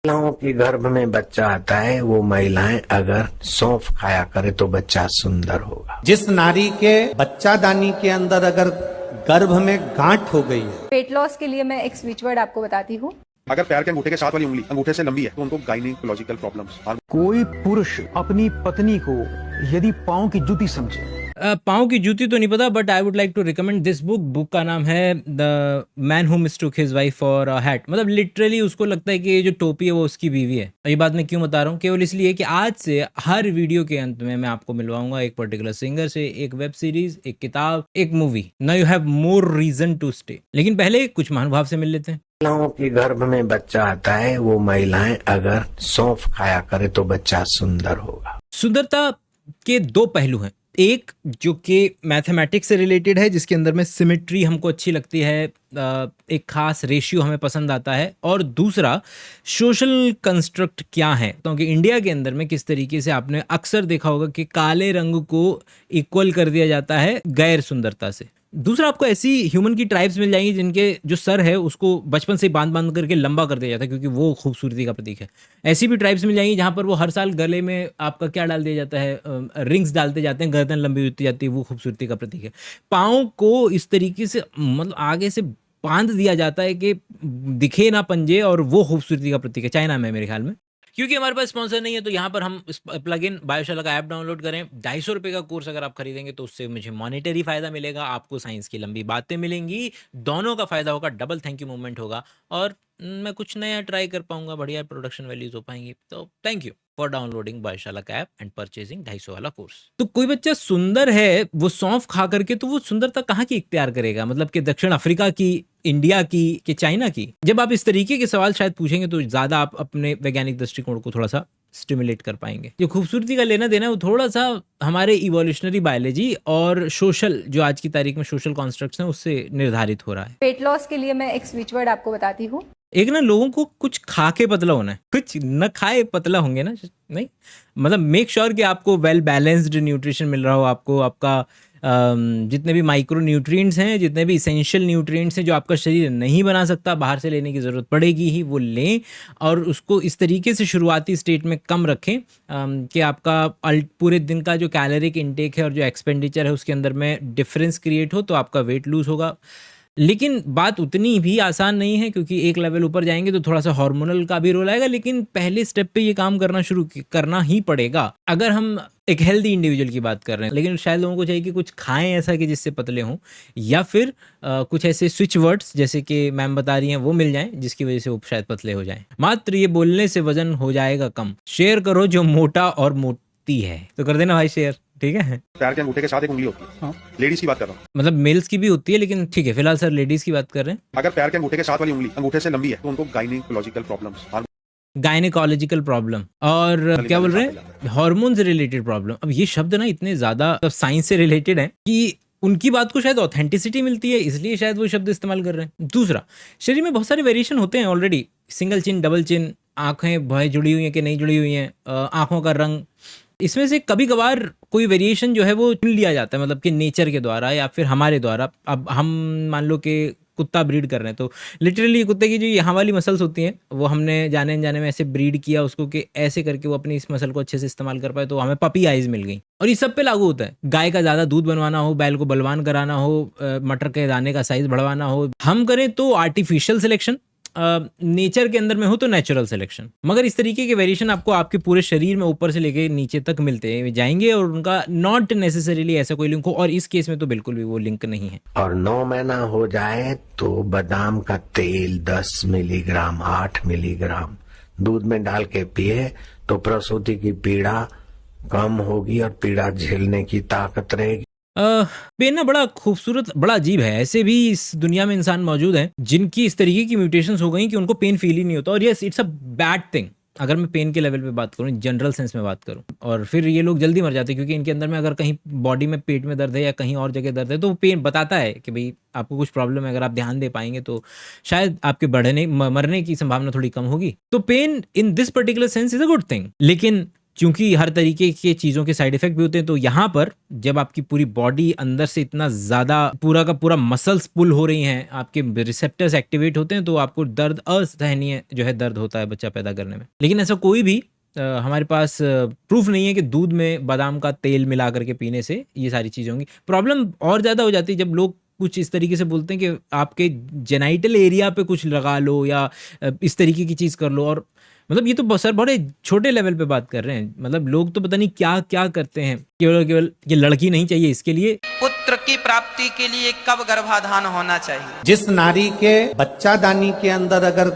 महिलाओं के गर्भ में बच्चा आता है, वो महिलाएं अगर सौंफ खाया करे तो बच्चा सुंदर होगा। जिस नारी के बच्चादानी के अंदर अगर गर्भ में गांठ हो गई है, वेट लॉस के लिए मैं एक स्विच वर्ड आपको बताती हूँ। अगर पैर के अंगूठे के साथ वाली उंगली अंगूठे से लंबी है तो उनको गायनिकोलॉजिकल प्रॉब्लम्स। कोई पुरुष अपनी पत्नी को यदि पाँव की जूती समझे, पाँव की जूती तो नहीं पता, but I would like to recommend this book. Book का नाम है the man who mistook his wife for a hat. मतलब लिटरली उसको लगता है कि ये जो टोपी है वो उसकी बीवी है। और ये बात मैं क्यों बता रहा हूँ, केवल इसलिए कि आज से हर वीडियो के अंत में मैं आपको मिलवाऊंगा एक पर्टिकुलर सिंगर से, एक वेब सीरीज, एक किताब, एक movie. Now you have more reason to stay. लेकिन पहले कुछ महानुभाव से मिल लेते हैं। महिलाओं के गर्भ में बच्चा आता है, वो महिलाएं अगर सौंफ खाया करे तो बच्चा सुंदर होगा। सुंदरता के दो पहलू हैं। एक जो कि मैथमेटिक्स से रिलेटेड है, जिसके अंदर में सिमेट्री हमको अच्छी लगती है, एक खास रेशियो हमें पसंद आता है। और दूसरा सोशल कंस्ट्रक्ट क्या है, क्योंकि इंडिया के अंदर में किस तरीके से आपने अक्सर देखा होगा कि काले रंग को इक्वल कर दिया जाता है गैर सुंदरता से। दूसरा, आपको ऐसी ह्यूमन की ट्राइब्स मिल जाएंगी जिनके जो सर है उसको बचपन से बांध बांध करके लंबा कर दिया जाता है, क्योंकि वो खूबसूरती का प्रतीक है। ऐसी भी ट्राइब्स मिल जाएंगी जहाँ पर वो हर साल गले में आपका क्या डाल दिया जाता है, रिंग्स डालते जाते हैं, गर्दन लंबी होती जाती है, वो खूबसूरती का प्रतीक है। पाँव को इस तरीके से मतलब आगे से बांध दिया जाता है कि दिखे ना पंजे, और वो खूबसूरती का प्रतीक है। चाइना में मेरे ख्याल में। क्योंकि हमारे पास स्पॉन्सर नहीं है तो यहाँ पर हम इस प्लग इन बायोशाला का ऐप डाउनलोड करें। 250 रुपये का कोर्स अगर आप खरीदेंगे तो उससे मुझे मॉनेटरी फायदा मिलेगा, आपको साइंस की लंबी बातें मिलेंगी, दोनों का फायदा होगा, डबल थैंक यू मूवमेंट होगा, और मैं कुछ नया ट्राई कर पाऊंगा, बढ़िया प्रोडक्शन वैल्यूज हो पाएंगी। तो थैंक यू फॉर डाउनलोडिंग बायोशाला का ऐप एंड परचेजिंग 250 वाला कोर्स। तो कोई बच्चा सुंदर है, वो सौंफ खा करके, तो वो सुंदरता कहाँ की इख्तियार करेगा? मतलब कि दक्षिण अफ्रीका की, इंडिया की, कि चाइना की? जब आप इस तरीके के सवाल शायद पूछेंगे तो ज्यादा आप अपने वैज्ञानिक दृष्टिकोण को थोड़ा सा स्टिमुलेट कर पाएंगे। जो खूबसूरती का लेना देना है वो थोड़ा सा हमारे इवोल्यूशनरी बायोलॉजी और सोशल, जो आज की तारीख में सोशल कॉन्स्ट्रक्ट्स हैं, उससे निर्धारित हो रहा है। वेट लॉस के लिए मैं एक स्विच वर्ड आपको बताती हूँ। एक ना, लोगों को कुछ खा के पतला होना है, कुछ न खाए पतला होंगे ना, नहीं। मतलब मेक श्योर कि आपको वेल बैलेंस्ड न्यूट्रिशन मिल रहा हो, आपको आपका जितने भी माइक्रो न्यूट्रिएंट्स हैं, जितने भी इसेंशियल न्यूट्रिएंट्स हैं जो आपका शरीर नहीं बना सकता, बाहर से लेने की ज़रूरत पड़ेगी ही, वो लें। और उसको इस तरीके से शुरुआती स्टेट में कम रखें कि आपका पूरे दिन का जो कैलोरिक इनटेक है और जो एक्सपेंडिचर है उसके अंदर में डिफरेंस क्रिएट हो, तो आपका वेट लूज़ होगा। लेकिन बात उतनी भी आसान नहीं है, क्योंकि एक लेवल ऊपर जाएंगे तो थोड़ा सा हार्मोनल का भी रोल आएगा। लेकिन पहले स्टेप पे ये काम करना शुरू करना ही पड़ेगा अगर हम एक हेल्दी इंडिविजुअल की बात कर रहे हैं। लेकिन शायद लोगों को चाहिए कि कुछ खाएं ऐसा कि जिससे पतले हों, या फिर कुछ ऐसे स्विच वर्ड्स जैसे कि मैम बता रही हैं वो मिल जाएं, जिसकी वजह से वो शायद पतले हो जाएं। मात्र ये बोलने से वजन हो जाएगा कम। शेयर करो जो मोटा और मोटी है, तो कर देना भाई शेयर, ठीक है। पैर के अंगूठे के साथ एक उंगली होती है। लेडीज की बात कर रहा हूँ। मतलब मेल्स की भी होती है, लेकिन ठीक है, फिलहाल सर लेडीज की बात कर रहे हैं। अगर पैर के अंगूठे के साथ वाली उंगली अंगूठे से लंबी है तो उनको गायनिकोलॉजिकल प्रॉब्लम्स। गायनेकोलॉजिकल प्रॉब्लम, और क्या बोल रहे हैं, हार्मोन से रिलेटेड प्रॉब्लम। अब ये शब्द ना इतने ज्यादा साइंस से रिलेटेड है कि उनकी बात को शायद ऑथेंटिसिटी मिलती है, इसलिए शायद वो शब्द इस्तेमाल कर रहे हैं। दूसरा, शरीर में बहुत सारे वेरिएशन होते हैं ऑलरेडी। सिंगल चिन, डबल चिन, आंखें भाई जुड़ी हुई हैं कि नहीं जुड़ी हुई हैं, आंखों का रंग, इसमें से कभी कभार कोई वेरिएशन जो है वो चुन लिया जाता है, मतलब कि नेचर के द्वारा या फिर हमारे द्वारा। अब हम मान लो कि कुत्ता ब्रीड कर रहे हैं, तो लिटरली कुत्ते की जो यहाँ वाली मसल्स होती हैं वो हमने जाने जाने में ऐसे ब्रीड किया उसको कि ऐसे करके वो अपनी इस मसल को अच्छे से इस्तेमाल कर पाए, तो हमें पपी आइज मिल गई। और ये सब पे लागू होता है। गाय का ज़्यादा दूध बनवाना हो, बैल को बलवान कराना हो, मटर के दाने का साइज बढ़वाना हो, हम करें तो आर्टिफिशियल सिलेक्शन, नेचर के अंदर में हो तो नेचुरल सिलेक्शन। मगर इस तरीके के वेरिएशन आपको आपके पूरे शरीर में ऊपर से लेके नीचे तक मिलते जाएंगे, और उनका नॉट नेसेसरीली ऐसा कोई लिंक हो, और इस केस में तो बिल्कुल भी वो लिंक नहीं है। और 9 महीना हो जाए तो बादाम का तेल 10 मिलीग्राम 8 मिलीग्राम दूध में डाल के पिए तो प्रसूति की पीड़ा कम होगी और पीड़ा झेलने की ताकत रहेगी। पेन ना बड़ा खूबसूरत, बड़ा अजीब है। ऐसे भी इस दुनिया में इंसान मौजूद हैं जिनकी इस तरीके की म्यूटेशंस हो गई कि उनको पेन फील ही नहीं होता। और yes, it's a bad thing. अगर मैं पेन के लेवल पे बात करूँ, जनरल सेंस में बात करूँ, और फिर ये लोग जल्दी मर जाते हैं, क्योंकि इनके अंदर में अगर कहीं बॉडी में पेट में दर्द है या कहीं और जगह दर्द है तो वो पेन बताता है कि भाई आपको कुछ प्रॉब्लम है। अगर आप ध्यान दे पाएंगे तो शायद आपके मरने की संभावना थोड़ी कम होगी। तो pain in this particular sense is a good thing. लेकिन चूंकि हर तरीके के चीज़ों के साइड इफेक्ट भी होते हैं, तो यहाँ पर जब आपकी पूरी बॉडी अंदर से इतना ज़्यादा पूरा का पूरा मसल्स पुल हो रही हैं, आपके रिसेप्टर्स एक्टिवेट होते हैं, तो आपको दर्द असहनीय जो है दर्द होता है बच्चा पैदा करने में। लेकिन ऐसा कोई भी हमारे पास प्रूफ नहीं है कि दूध में बादाम का तेल मिला करके पीने से ये सारी चीज़ें होंगी। प्रॉब्लम और ज़्यादा हो जाती है जब लोग कुछ इस तरीके से बोलते हैं कि आपके जेनाइटल एरिया पे कुछ लगा लो या इस तरीके की चीज़ कर लो। और मतलब ये तो सर बड़े छोटे लेवल पे बात कर रहे हैं। मतलब लोग तो पता नहीं क्या क्या करते हैं, केवल ये लड़की नहीं चाहिए इसके लिए। पुत्र की प्राप्ति के लिए कब गर्भाधान होना चाहिए? जिस नारी के बच्चादानी के अंदर अगर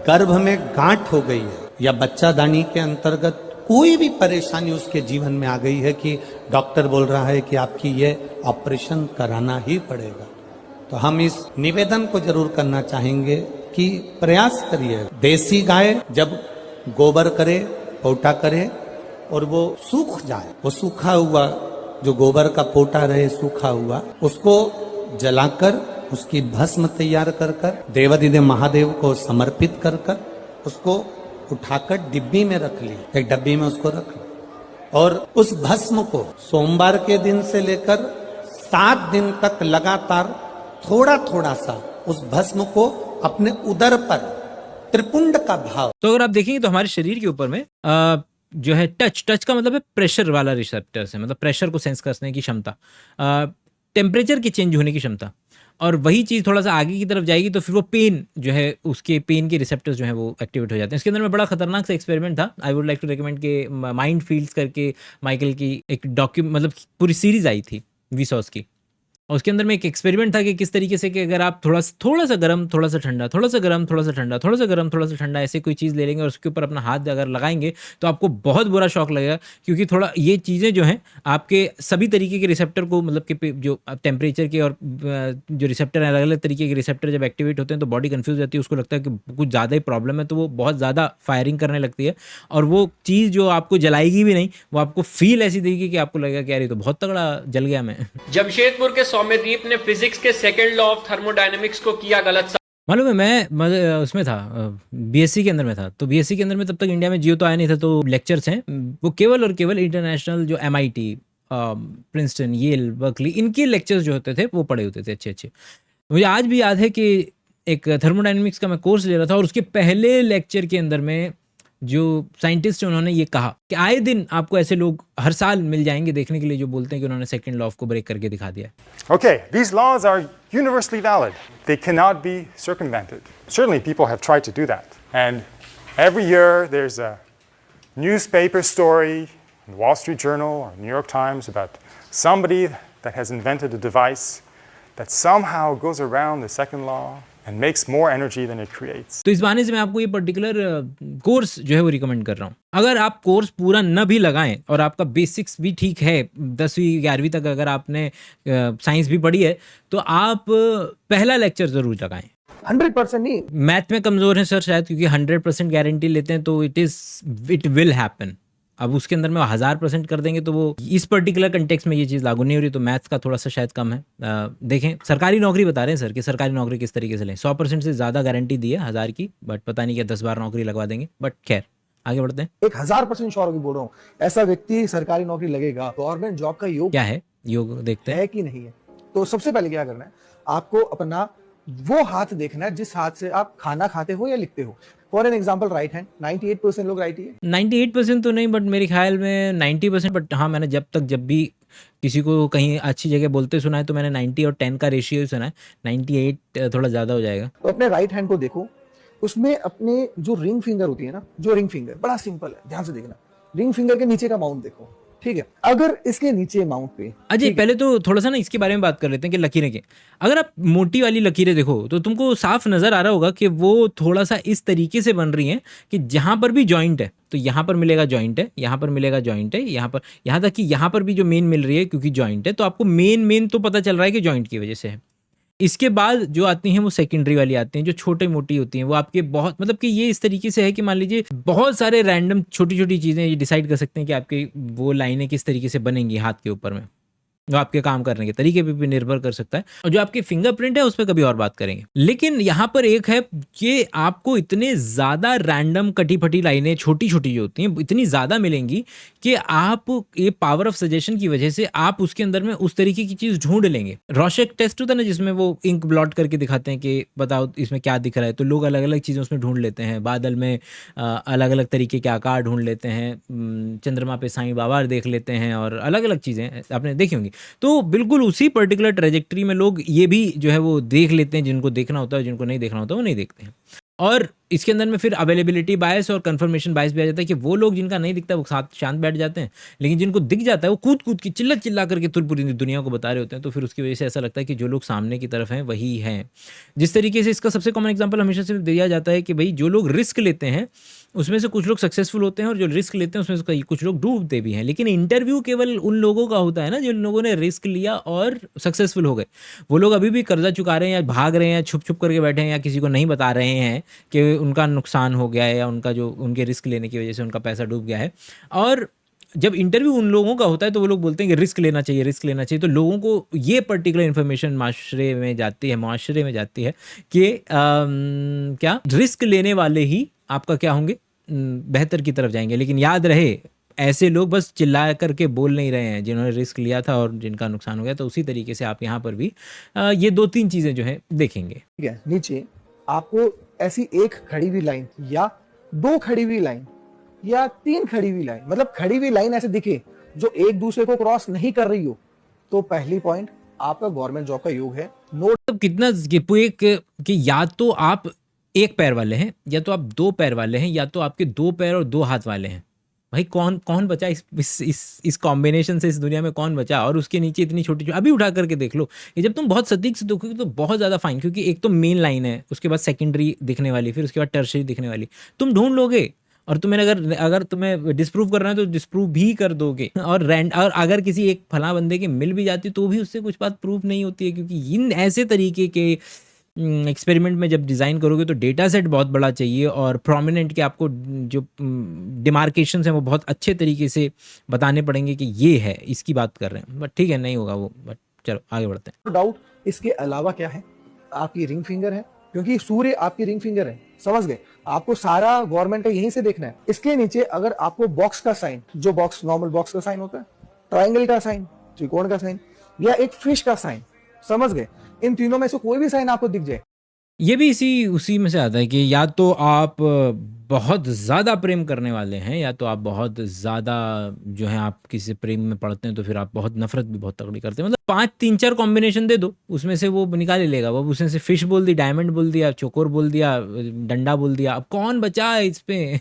गर्भ में गांठ हो गई है या बच्चादानी के अंतर्गत कोई भी परेशानी उसके जीवन में आ गई है कि डॉक्टर बोल रहा है कि आपकी ये ऑपरेशन कराना ही पड़ेगा, तो हम इस निवेदन को जरूर करना चाहेंगे कि प्रयास करिए। देसी गाय जब गोबर करे, पोटा करे और वो सूख जाए, वो सूखा हुआ जो गोबर का पोटा रहे सूखा हुआ, उसको जलाकर उसकी भस्म तैयार कर कर देवादिदेव महादेव को समर्पित कर कर उसको उठाकर डिब्बी में रख ली, एक डब्बी में उसको रख ली और उस भस्म को सोमवार के दिन से लेकर 7 दिन तक लगातार थोड़ा थोड़ा सा उस भस्म को अपने उदर पर त्रिपुंड का भाव। तो अगर आप देखेंगे तो हमारे शरीर के ऊपर में जो है टच का मतलब है प्रेशर वाला रिसेप्टर्स है, मतलब प्रेशर को सेंस करने की क्षमता, टेम्परेचर के चेंज होने की क्षमता। और वही चीज़ थोड़ा सा आगे की तरफ जाएगी तो फिर वो पेन जो है उसके पेन के रिसेप्टर्स जो है वो एक्टिवेट हो जाते हैं। इसके अंदर में बड़ा खतरनाक सा एक्सपेरिमेंट था, I would like to recommend के माइंड फील्ड्स करके माइकल की एक मतलब पूरी सीरीज आई थी वीसॉस की, और उसके अंदर में एक एक्सपेरिमेंट था कि किस तरीके से कि अगर आप थोड़ा सा गर्म, थोड़ा सा ठंडा, थोड़ा सा गर्म, थोड़ा सा ठंडा, थोड़ा सा गर्म, थोड़ा सा ठंडा, ऐसे कोई चीज़ ले लेंगे और उसके ऊपर अपना हाथ अगर लगाएंगे तो आपको बहुत बुरा शॉक लगेगा, क्योंकि थोड़ा ये चीज़ें जो हैं आपके सभी तरीके के रिसेप्टर को, मतलब कि जो टेम्परेचर के और जो रिसेप्टर हैं, अलग अलग तरीके के रिसेप्टर जब एक्टिवेट होते हैं तो बॉडी कन्फ्यूज रहती है, उसको लगता है कि कुछ ज़्यादा ही प्रॉब्लम है, तो वो बहुत ज़्यादा फायरिंग करने लगती है और वो चीज़ जो आपको जलाएगी भी नहीं, वो आपको फील ऐसी देगी कि आपको लगेगा कि यार ये तो बहुत तगड़ा जल गया मैं। जमशेदपुर के सौम्यदीप ने फिजिक्स के सेकंड लॉ ऑफ थर्मोडायनेमिक्स को किया गलत। मालूम है मैं उसमें था, बीएससी के अंदर में था, तो बीएससी के अंदर में तब तक इंडिया में जियो तो आया नहीं था, तो लेक्चर्स हैं वो केवल और केवल इंटरनेशनल जो MIT, प्रिंसटन, येल, बर्कली, इनके लेक्चर्स जो होते थे वो पढ़े होते थे अच्छे। मुझे आज भी याद है कि एक थर्मोडायनेमिक्स का मैं कोर्स ले रहा था और उसके पहले लेक्चर के अंदर में जो साइंटिस्ट हैं उन्होंने ये कहा कि आए दिन आपको ऐसे लोग हर साल मिल जाएंगे देखने के लिए जो बोलते हैं कि उन्होंने सेकंड लॉ को ब्रेक करके दिखा दिया है। Okay, these laws are universally valid. They cannot be circumvented. Certainly people have tried to do that. And every year there's a newspaper story in the Wall Street Journal or New York Times about somebody that has invented a device that somehow goes around the second law and makes more energy than it creates. तो इस बहाने से मैं आपको ये particular course जो है वो रिकमेंड कर रहा हूँ। अगर आप कोर्स पूरा न भी लगाएं और आपका बेसिक्स भी ठीक है, 10वीं 11वीं तक अगर आपने साइंस भी पढ़ी है, तो आप पहला लेक्चर जरूर लगाएं। 100% नहीं, मैथ में कमजोर है सर शायद, क्योंकि 100% गारंटी लेते हैं तो इट विल हैपन। अब उसके अंदर में 1000% कर देंगे तो वो इस पर्टिकुलर कंटेक्स्ट में ये चीज़ लागू नहीं हो रही, तो मैथ्स का थोड़ा सा शायद कम है। देखें, सरकारी नौकरी बता रहे हैं सर कि सरकारी नौकरी किस तरीके से लें। 100% से ज़्यादा गारंटी दी है 1000 की, बट पता नहीं क्या 10 बार नौकरी लगवा देंगे, बट खैर आगे बढ़ते हैं। 1000% श्योर होकर बोल रहा हूँ, ऐसा व्यक्ति सरकारी नौकरी लगेगा। गवर्नमेंट जॉब का योग क्या है, योग देखते हैं है कि नहीं है। तो सबसे पहले क्या करना है, आपको अपना वो हाथ देखना है जिस हाथ से आप खाना खाते हो या लिखते हो। For an example, right hand, 98% लोग राइट ही है। 98% तो नहीं, बट मेरे ख्याल में 90%। बट हाँ, मैंने जब भी किसी को कहीं अच्छी जगह बोलते सुना है तो मैंने 90 और 10 का रेशियो ही सुना है। 98 थोड़ा ज़्यादा हो जाएगा। तो अपने राइट हैंड को देखो, उसमें अपने जो रिंग फिंगर होती है ना, जो रिंग फिंगर बड़ा सिंपल है, ध्यान से देखना, रिंग फिंगर के नीचे का माउंट देखो, ठीक है। अगर इसके नीचे माउंट पे, अजय पहले तो थोड़ा सा ना इसके बारे में बात कर लेते हैं कि लकीरें के, अगर आप मोटी वाली लकीरें देखो तो तुमको साफ नजर आ रहा होगा कि वो थोड़ा सा इस तरीके से बन रही हैं कि जहां पर भी जॉइंट है तो यहाँ पर मिलेगा जॉइंट है, यहाँ पर मिलेगा जॉइंट है, यहाँ तक कि यहाँ पर भी जो मेन मिल रही है क्योंकि जॉइंट है, तो आपको मेन तो पता चल रहा है कि जॉइंट की वजह से है। इसके बाद जो आती हैं वो सेकेंडरी वाली आती हैं, जो छोटे मोटी होती हैं, वो आपके बहुत, मतलब कि ये इस तरीके से है कि मान लीजिए बहुत सारे रैंडम छोटी छोटी चीज़ें ये डिसाइड कर सकते हैं कि आपकी वो लाइनें किस तरीके से बनेंगी हाथ के ऊपर में। जो आपके काम करने के तरीके पे भी निर्भर कर सकता है, और जो आपके फिंगरप्रिंट है उस पर कभी और बात करेंगे। लेकिन यहाँ पर एक है कि आपको इतने ज़्यादा रैंडम कटी फटी लाइनें छोटी छोटी जो होती हैं इतनी ज़्यादा मिलेंगी कि आप ये पावर ऑफ सजेशन की वजह से आप उसके अंदर में उस तरीके की चीज़ ढूंढ लेंगे। रॉशक टेस्ट होता है ना, जिसमें वो इंक ब्लॉट करके दिखाते हैं कि बताओ इसमें क्या दिख रहा है, तो लोग अलग अलग चीज़ें उसमें ढूंढ लेते हैं। बादल में अलग अलग तरीके के आकार ढूंढ लेते हैं, चंद्रमा पे साईं बाबा देख लेते हैं, और अलग अलग चीज़ें आपने देखी होंगी। तो बिल्कुल उसी पर्टिकुलर ट्रेजेक्ट्री में लोग ये भी जो है वो देख लेते हैं, जिनको देखना होता है, जिनको नहीं देखना होता वो नहीं देखते हैं। और इसके अंदर में फिर अवेलेबिलिटी बायस और कंफर्मेशन बायस भी आ जाता है कि वो लोग जिनका नहीं दिखता वो साथ शांत बैठ जाते हैं, लेकिन जिनको दिख जाता है वो कूद कूद की चिल्ला चिल्ला करके पूरी दुनिया को बता रहे होते हैं। तो फिर उसकी वजह से ऐसा लगता है कि जो लोग सामने की तरफ हैं वही हैं। जिस तरीके से इसका सबसे कॉमन एग्जांपल हमेशा से दिया जाता है कि भाई जो लोग रिस्क लेते हैं उसमें से कुछ लोग सक्सेसफुल होते हैं, और जो रिस्क लेते हैं उसमें से कुछ लोग डूबते भी हैं। लेकिन इंटरव्यू केवल उन लोगों का होता है ना जिन लोगों ने रिस्क लिया और सक्सेसफुल हो गए। वो लोग अभी भी कर्जा चुका रहे हैं, या भाग रहे हैं, छुप छुप करके बैठे हैं, या किसी को नहीं बता रहे हैं कि उनका नुकसान हो गया है, या उनका जो उनके रिस्क लेने की वजह से उनका पैसा डूब गया है। और जब इंटरव्यू उन लोगों का होता है तो वो लोग बोलते हैं कि रिस्क लेना चाहिए, रिस्क लेना चाहिए। तो लोगों को ये पर्टिकुलर इन्फॉर्मेशन माशरे में जाती है कि क्या रिस्क लेने वाले ही आपका क्या होंगे, बेहतर की तरफ जाएंगे। लेकिन याद रहे ऐसे लोग बस चिल्ला करके बोल नहीं रहे हैं जिन्होंने रिस्क लिया था और जिनका नुकसान हो गया। तो उसी तरीके से आप यहाँ पर भी ये 2-3 चीज़ें जो है देखेंगे। ठीक है, नीचे आपको ऐसी एक खड़ी हुई लाइन या 2 खड़ी हुई लाइन या 3 खड़ी हुई लाइन, मतलब खड़ी हुई लाइन ऐसे दिखे जो एक दूसरे को क्रॉस नहीं कर रही हो, तो पहली पॉइंट आपका गवर्नमेंट जॉब का योग है। नोट तो कितना कि या तो आप एक पैर वाले हैं, या तो आप 2 पैर वाले हैं, या तो आपके 2 पैर और 2 हाथ वाले हैं। भाई कौन बचा इस कॉम्बिनेशन से, इस दुनिया में कौन बचा? और उसके नीचे इतनी छोटी अभी उठा करके देख लो, ये जब तुम बहुत सटीक से देखोगे तो बहुत ज़्यादा फाइन, क्योंकि एक तो मेन लाइन है, उसके बाद सेकेंडरी दिखने वाली, फिर उसके बाद टर्शरी दिखने वाली। तुम ढूंढ लोगे, और तुम्हें अगर तुम्हें डिस्प्रूव करना है तो डिस्प्रूव भी कर दोगे। और अगर किसी एक फला बंदे की मिल भी जाती तो भी उससे कुछ बात प्रूफ नहीं होती है, क्योंकि इन ऐसे तरीके के एक्सपेरिमेंट में जब डिज़ाइन करोगे तो डेटा सेट बहुत बड़ा चाहिए, और प्रोमिनेंट के आपको जो डिमार्केशंस हैं वो बहुत अच्छे तरीके से बताने पड़ेंगे कि ये है, इसकी बात कर रहे हैं। बट ठीक है, नहीं होगा वो, बट चलो आगे बढ़ते हैं। डाउट इसके अलावा क्या है, आपकी रिंग फिंगर है, क्योंकि सूर्य आपकी रिंग फिंगर है, समझ गए। आपको सारा गवर्नमेंट का यहीं से देखना है। इसके नीचे अगर आपको बॉक्स का साइन, जो बॉक्स नॉर्मल बॉक्स का साइन होता है, ट्राइंगल का साइन, त्रिकोण का साइन, या एक फिश का साइन, समझ गए, इन तीनों में से कोई भी साइन आपको दिख जाए, ये भी उसी में से आता है कि या तो आप बहुत ज़्यादा प्रेम करने वाले हैं, या तो आप बहुत ज़्यादा जो है आप किसी प्रेम में पड़ते हैं तो फिर आप बहुत नफरत भी बहुत तगड़ी करते हैं। मतलब 5-3-4 कॉम्बिनेशन दे दो, उसमें से वो निकाल ही लेगा। वो उसमें से फिश बोल दी, डायमंड बोल दिया, चोकोर बोल दिया, डंडा बोल दिया। अब कौन बचा है इस पे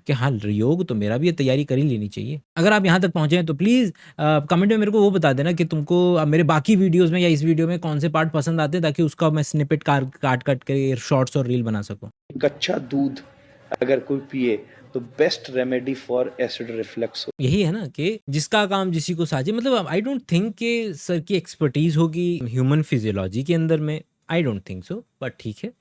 कि हाँ योग तो मेरा भी ये तैयारी कर ही लेनी चाहिए। अगर आप यहाँ तक पहुँचे हैं तो प्लीज़ कमेंट में मेरे को वो बता देना कि तुमको मेरे बाकी वीडियोज़ में या इस वीडियो में कौन से पार्ट पसंद आते हैं, ताकि उसका मैं स्निपेट काट कर शॉर्ट्स और रील बना सकूँ। कच्चा दूध अगर कोई पिए तो best remedy for acid reflux. यही है ना कि जिसका काम जिसी को साझे। मतलब आई डोंट थिंक कि सर की एक्सपर्टीज होगी ह्यूमन फिजियोलॉजी के अंदर में, I don't think so, but ठीक है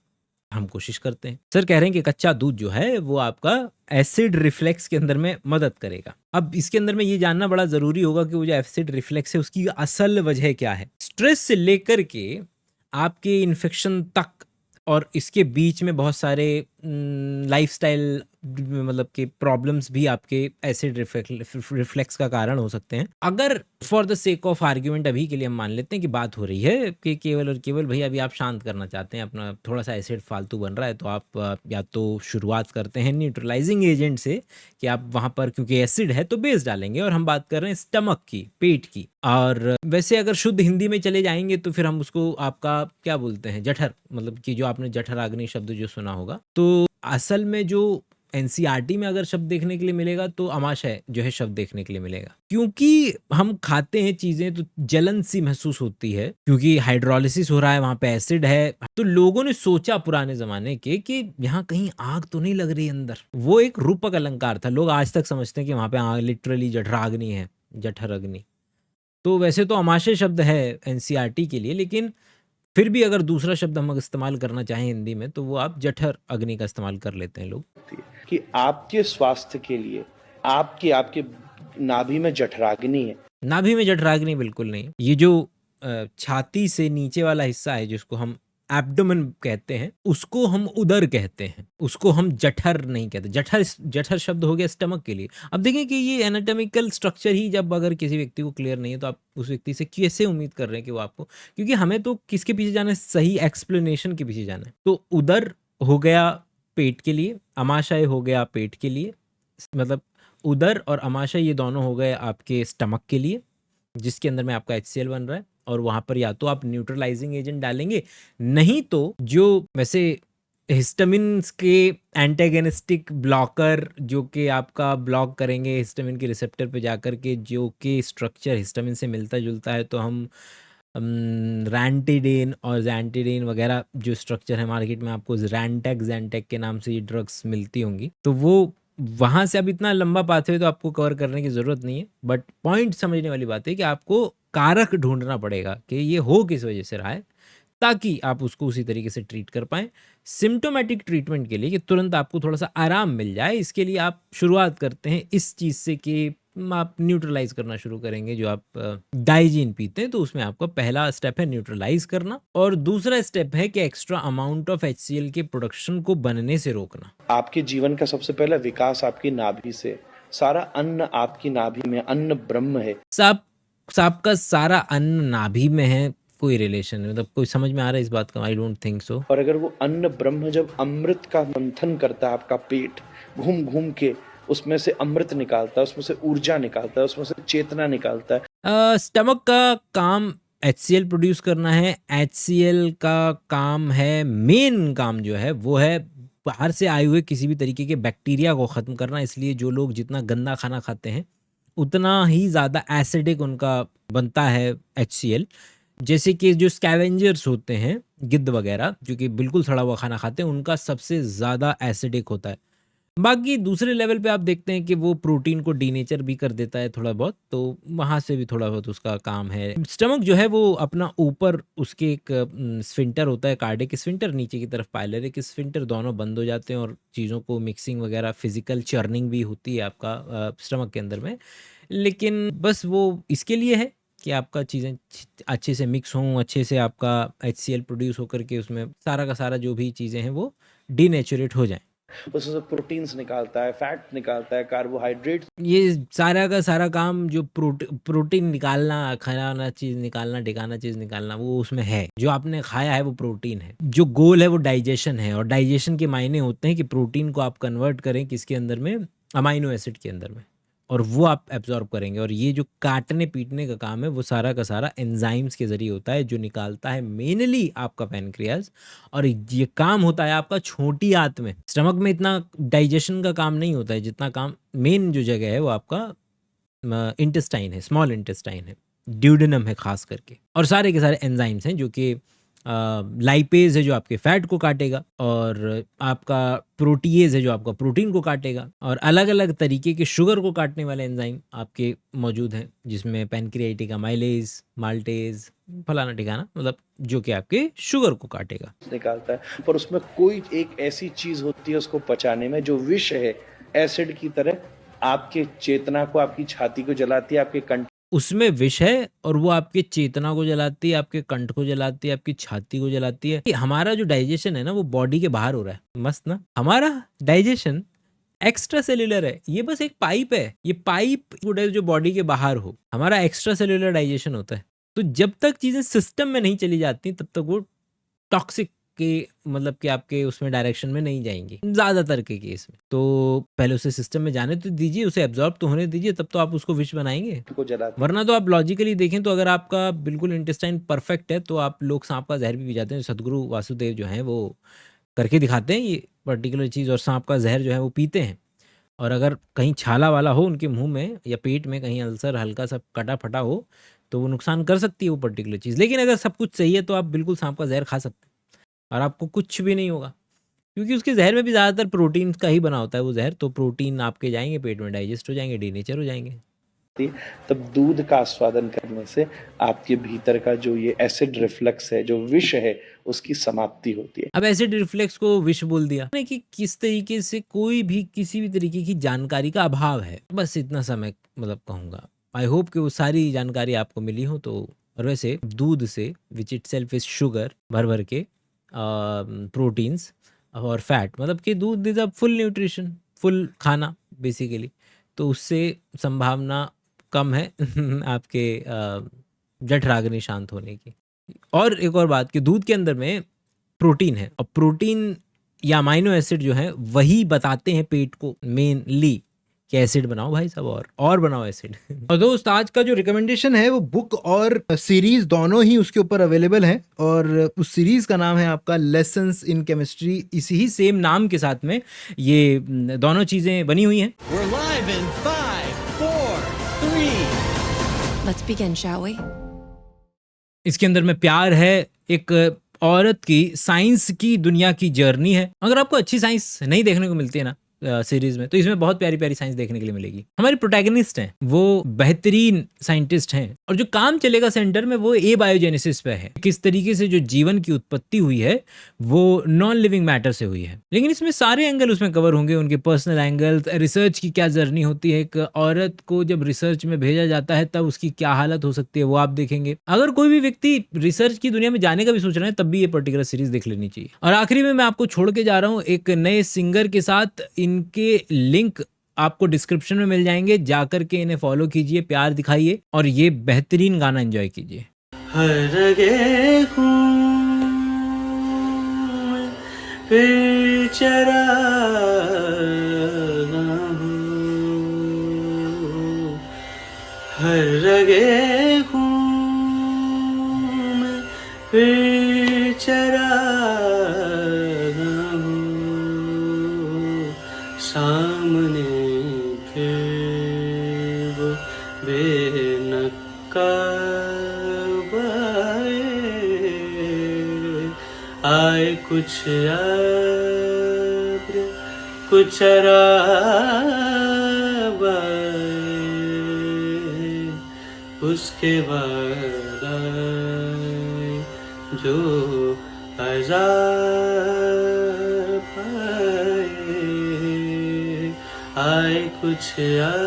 हम कोशिश करते हैं। सर कह रहे हैं कि कच्चा दूध जो है वो आपका एसिड रिफ्लेक्स के अंदर में मदद करेगा। अब इसके अंदर में ये जानना बड़ा ज़रूरी होगा कि वो जो एसिड रिफ्लेक्स है उसकी असल वजह क्या है। स्ट्रेस से लेकर के आपके इन्फेक्शन तक, और इसके बीच में बहुत सारे लाइफस्टाइल मतलब कि प्रॉब्लम्स भी आपके एसिड रिफ्लेक्स का कारण हो सकते हैं। अगर for the sake of argument अभी के लिए हम मान लेते हैं कि बात हो रही है कि केवल और केवल भाई अभी आप शांत करना चाहते हैं, अपना थोड़ा सा एसिड फालतू बन रहा है, तो आप या तो शुरुआत करते हैं न्यूट्रलाइजिंग एजेंट से कि आप वहाँ पर क्योंकि एसिड है तो बेस डालेंगे, और हम बात कर रहे हैं स्टमक की, पेट की। और वैसे अगर शुद्ध हिंदी में चले जाएंगे तो फिर हम उसको आपका क्या बोलते हैं, जठर, मतलब कि जो आपने जठराग्नि शब्द जो सुना होगा, तो असल में जो एनसीईआरटी में अगर शब्द देखने के लिए मिलेगा तो अमाशय जो है शब्द देखने के लिए मिलेगा। क्योंकि हम खाते हैं चीज़ें तो जलन सी महसूस होती है, क्योंकि हाइड्रोलिसिस हो रहा है, वहाँ पे एसिड है। तो लोगों ने सोचा पुराने ज़माने के कि यहाँ कहीं आग तो नहीं लग रही अंदर। वो एक रूपक अलंकार था। लोग आज तक समझते हैं कि वहाँ पे आग लिटरली जठराग्नि है, जठर अग्नि। तो वैसे तो अमाशय शब्द है एनसीईआरटी के लिए, लेकिन फिर भी अगर दूसरा शब्द हम इस्तेमाल करना चाहें हिंदी में तो वो आप जठर अग्नि का इस्तेमाल कर लेते हैं लोग। कि आपके स्वास्थ्य के लिए आपके नाभि में जठराग्नि है, नाभि में जठराग्नि बिल्कुल नहीं। ये जो छाती से नीचे वाला हिस्सा है जिसको हम एब्डोमेन कहते हैं, उसको हम उदर कहते हैं, उसको हम जठर नहीं कहते। जठर शब्द हो गया स्टमक के लिए। अब देखें कि ये एनाटॉमिकल स्ट्रक्चर ही जब अगर किसी व्यक्ति को क्लियर नहीं है तो आप उस व्यक्ति से कैसे उम्मीद कर रहे हैं कि वो आपको, क्योंकि हमें तो किसके पीछे जाना है, सही एक्सप्लेनेशन के पीछे जाना है। तो उदर हो गया पेट के लिए, अमाशय हो गया पेट के लिए, मतलब उदर और अमाशय ये दोनों हो गए आपके स्टमक के लिए, जिसके अंदर में आपका HCl बन रहा है। और वहाँ पर या तो आप न्यूट्रलाइजिंग एजेंट डालेंगे, नहीं तो जो वैसे हिस्टामिन के एंटेगनिस्टिक ब्लॉकर जो कि आपका ब्लॉक करेंगे हिस्टामिन के रिसेप्टर पे जाकर के, जो कि स्ट्रक्चर हिस्टामिन से मिलता जुलता है, तो हम रैंटिडेन और जैंटिडेन वगैरह जो स्ट्रक्चर है मार्केट में आपको जैंटेक के नाम से ये ड्रग्स मिलती होंगी, तो वो वहाँ से अब इतना लंबा पाथवे तो आपको कवर करने की ज़रूरत नहीं है। बट पॉइंट समझने वाली बात है कि आपको कारक ढूंढना पड़ेगा कि ये हो किस वजह से रहा है, ताकि आप उसको उसी तरीके से ट्रीट कर पाएँ। सिम्टोमेटिक ट्रीटमेंट के लिए कि तुरंत आपको थोड़ा सा आराम मिल जाए, इसके लिए आप शुरुआत करते हैं इस चीज़ से कि आप न्यूट्रलाइज करना शुरू करेंगे। जो आप डाइजीन पीते हैं तो उसमें आपका पहला स्टेप है न्यूट्रलाइज करना, और दूसरा स्टेप है कि एक्स्ट्रा अमाउंट ऑफ HCl के प्रोडक्शन को बनने से रोकना। आपके जीवन का सबसे पहला विकास आपकी नाभि से, सारा अन्न आपकी नाभि में, अन्न ब्रह्म है। सांप का सारा अन्न नाभि में है, कोई रिलेशन नहीं, मतलब कोई समझ में आ रहा है इस बात का? I don't think so. और अगर वो अन्न ब्रह्म जब अमृत का मंथन करता है, आपका पेट घूम घूम के उसमें से अमृत निकालता है, उसमें से ऊर्जा निकालता है, उसमें से चेतना निकालता है। स्टमक का काम HCl प्रोड्यूस करना है। HCl का काम है, मेन काम जो है वो है बाहर से आए हुए किसी भी तरीके के बैक्टीरिया को ख़त्म करना। इसलिए जो लोग जितना गंदा खाना खाते हैं उतना ही ज़्यादा एसिडिक उनका बनता है HCl। जैसे कि जो स्कैवेंजर्स होते हैं, गिद्ध वगैरह, जो कि बिल्कुल सड़ा हुआ खाना खाते हैं, उनका सबसे ज़्यादा एसिडिक होता है। बाकी दूसरे लेवल पे आप देखते हैं कि वो प्रोटीन को डीनेचर भी कर देता है थोड़ा बहुत, तो वहाँ से भी थोड़ा बहुत उसका काम है। स्टमक जो है वो अपना ऊपर उसके एक स्फिंक्टर होता है, कार्डिक स्फिंक्टर, नीचे की तरफ पायलरिक स्फिंक्टर, दोनों बंद हो जाते हैं और चीज़ों को मिक्सिंग वगैरह फिजिकल चर्निंग भी होती है आपका स्टमक के अंदर में। लेकिन बस वो इसके लिए है कि आपका चीज़ें अच्छे से मिक्स हों, अच्छे से आपका HCl प्रोड्यूस होकर के उसमें सारा का सारा जो भी चीज़ें हैं वो डीनेचुरेट हो जाएं। उसमें से प्रोटीन्स निकालता है, फैट निकालता है, कार्बोहाइड्रेट। ये सारा का सारा काम जो प्रोटीन निकालना, खाना चीज़ निकालना, टिकाना चीज़ निकालना, वो उसमें है। जो आपने खाया है वो प्रोटीन है। जो गोल है वो डाइजेशन है, और डाइजेशन के मायने होते हैं कि प्रोटीन को आप कन्वर्ट करें किसके अंदर में, अमाइनो एसिड के अंदर में, और वो आप एब्जॉर्ब करेंगे। और ये जो काटने पीटने का काम है वो सारा का सारा एंजाइम्स के ज़रिए होता है, जो निकालता है मेनली आपका पैनक्रियाज। और ये काम होता है आपका छोटी आंत में। स्टमक में इतना डाइजेशन का काम नहीं होता है जितना काम मेन जो जगह है वो आपका इंटेस्टाइन है, स्मॉल इंटेस्टाइन है, ड्यूडेनम है खास करके। और सारे के सारे एंजाइम्स हैं जो कि लाइपेज है जो आपके फैट को काटेगा, और आपका प्रोटीएज है जो आपका प्रोटीन को काटेगा, और अलग अलग तरीके के शुगर को काटने वाले एंजाइम आपके मौजूद हैं, जिसमें पैनक्रियाटिक अमाइलेज, माल्टेज, फलाना ठिकाना, मतलब जो कि आपके शुगर को काटेगा, निकालता है। पर उसमें कोई एक ऐसी चीज होती है उसको पचाने में जो विष है, एसिड की तरह आपके चेतना को, आपकी छाती को जलाती है, आपके कंठ, उसमें विष है और वो आपके चेतना को जलाती है, आपके कंठ को जलाती है, आपकी छाती को जलाती है। हमारा जो डाइजेशन है ना वो बॉडी के बाहर हो रहा है, मस्त ना। हमारा डाइजेशन एक्स्ट्रा सेल्यूलर है, ये बस एक पाइप है। ये पाइप जो बॉडी के बाहर हो, हमारा एक्स्ट्रा सेल्यूलर डाइजेशन होता है। तो जब तक चीज़ें सिस्टम में नहीं चली जाती तब तक वो टॉक्सिक के मतलब कि आपके उसमें डायरेक्शन में नहीं जाएंगी ज़्यादातर के केस में। तो पहले उसे सिस्टम में जाने तो दीजिए, उसे एब्जॉर्ब तो होने दीजिए, तब तो आप उसको विष बनाएंगे। वरना तो आप लॉजिकली देखें तो अगर आपका बिल्कुल इंटेस्टाइन परफेक्ट है तो आप लोग सांप का जहर भी पी जाते हैं। सदगुरु वासुदेव जो हैं वो करके दिखाते हैं ये पर्टिकुलर चीज़, और सांप का जहर जो है वो पीते हैं। और अगर कहीं छाला वाला हो उनके मुंह में या पेट में, कहीं अल्सर हल्का सा कटा फटा हो, तो वो नुकसान कर सकती है वो पर्टिकुलर चीज़। लेकिन अगर सब कुछ सही है तो आप बिल्कुल सांप का जहर खा सकते हैं और आपको कुछ भी नहीं होगा, क्योंकि उसके जहर में भी ज़्यादातर प्रोटीन का ही बना होता है वो जहर। तो प्रोटीन आपके जाएंगे पेट में, डाइजेस्ट हो जाएंगे, डीनेचर हो जाएंगे। तब दूध का आस्वादन करने से आपके भीतर का जो ये एसिड रिफ्लेक्स है, जो विष है, उसकी समाप्ति होती है। अब एसिड रिफ्लेक्स को विष बोल दिया कि किस तरीके से कोई भी किसी भी तरीके की जानकारी का अभाव है, बस इतना सा मैं मतलब कहूँगा। आई होप कि वो सारी जानकारी आपको मिली हो। तो और वैसे दूध से which it self is sugar भर भर के प्रोटीन्स और फैट, मतलब कि दूध is a full nutrition, full खाना बेसिकली। तो उससे संभावना कम है आपके जठराग्नि शांत होने की। और एक और बात कि दूध के अंदर में प्रोटीन है, और प्रोटीन या अमाइनो एसिड जो है वही बताते हैं पेट को मेनली कि एसिड बनाओ भाई साहब, और बनाओ एसिड। और दोस्त आज का जो रिकमेंडेशन है वो बुक और सीरीज दोनों ही उसके ऊपर अवेलेबल है, और उस सीरीज का नाम है आपका लेसन्स इन केमिस्ट्री। इसी ही सेम नाम के साथ में ये दोनों चीजें बनी हुई हैं। We're live in 5, 4, 3. Let's begin, shall we? इसके अंदर में प्यार है, एक औरत की साइंस की दुनिया की जर्नी है। अगर आपको अच्छी साइंस नहीं देखने को मिलती है ना सीरीज में, तो इसमें बहुत प्यारी प्यारी साइंस देखने के लिए मिलेगी। हमारी प्रोटैगनिस्ट हैं वो बेहतरीन साइंटिस्ट हैं, और जो काम चलेगा सेंटर में वो एबायोजेनेसिस पे है, किस तरीके से जो जीवन की उत्पत्ति हुई है वो नॉन लिविंग मैटर से हुई है। लेकिन इसमें सारे एंगल उसमें कवर होंगे, उनके पर्सनल एंगल्स, रिसर्च की क्या जर्नी होती है, एक औरत को जब रिसर्च में भेजा जाता है तब उसकी क्या हालत हो सकती है वो आप देखेंगे। अगर कोई भी व्यक्ति रिसर्च की दुनिया में जाने का भी सोच रहे हैं तब भी ये पर्टिकुलर सीरीज देख लेनी चाहिए। और आखिरी में मैं आपको छोड़ के जा रहा हूँ एक नए सिंगर के साथ। इनके लिंक आपको डिस्क्रिप्शन में मिल जाएंगे, जाकर के इन्हें फॉलो कीजिए, प्यार दिखाइए और ये बेहतरीन गाना एंजॉय कीजिए। हर गे हूँ फिर चरा हर गे हूँ फिर चरा सामने फिर वो बेनकाब आए कुछ अब्र कुछ राब उसके बाद आए जो अज़ाब आए कुछ अब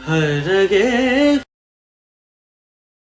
हर गे